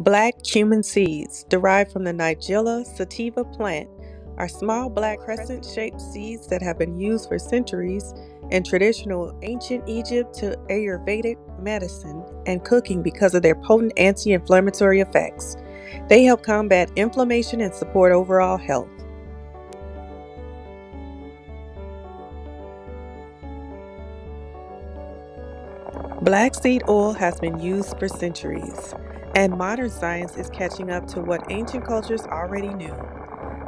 Black cumin seeds, derived from the Nigella sativa plant, are small black crescent-shaped seeds that have been used for centuries in traditional ancient Egypt to Ayurvedic medicine and cooking because of their potent anti-inflammatory effects. They help combat inflammation and support overall health. Black seed oil has been used for centuries, and modern science is catching up to what ancient cultures already knew.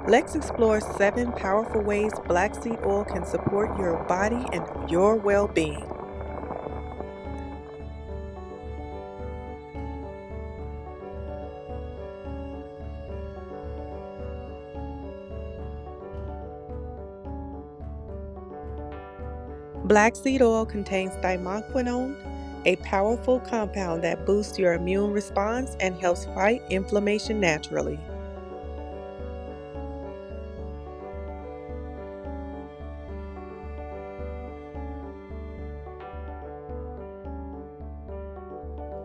Let's explore 7 powerful ways black seed oil can support your body and your well-being. Black seed oil contains dimequinone, a powerful compound that boosts your immune response and helps fight inflammation naturally.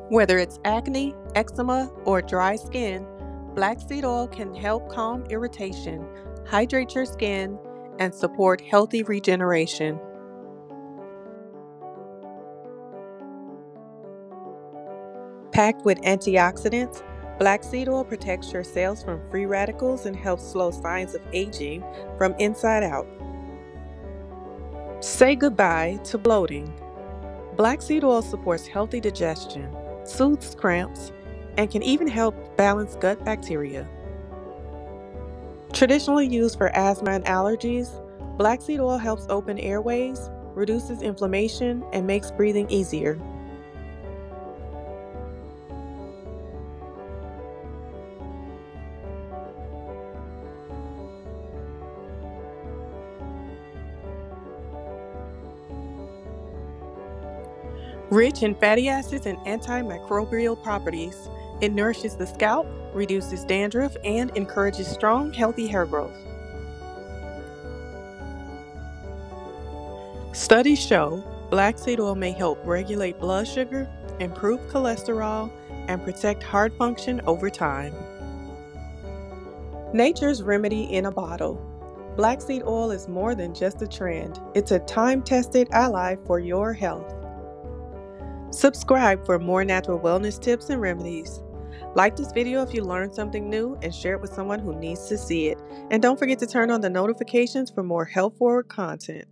Whether it's acne, eczema, or dry skin, black seed oil can help calm irritation, hydrate your skin, and support healthy regeneration. Packed with antioxidants, black seed oil protects your cells from free radicals and helps slow signs of aging from inside out. Say goodbye to bloating. Black seed oil supports healthy digestion, soothes cramps, and can even help balance gut bacteria. Traditionally used for asthma and allergies, black seed oil helps open airways, reduces inflammation, and makes breathing easier. Rich in fatty acids and antimicrobial properties, it nourishes the scalp, reduces dandruff, and encourages strong, healthy hair growth. Studies show black seed oil may help regulate blood sugar, improve cholesterol, and protect heart function over time. Nature's remedy in a bottle. Black seed oil is more than just a trend. It's a time-tested ally for your health. Subscribe for more natural wellness tips and remedies. Like this video if you learned something new and share it with someone who needs to see it. And don't forget to turn on the notifications for more health-forward content.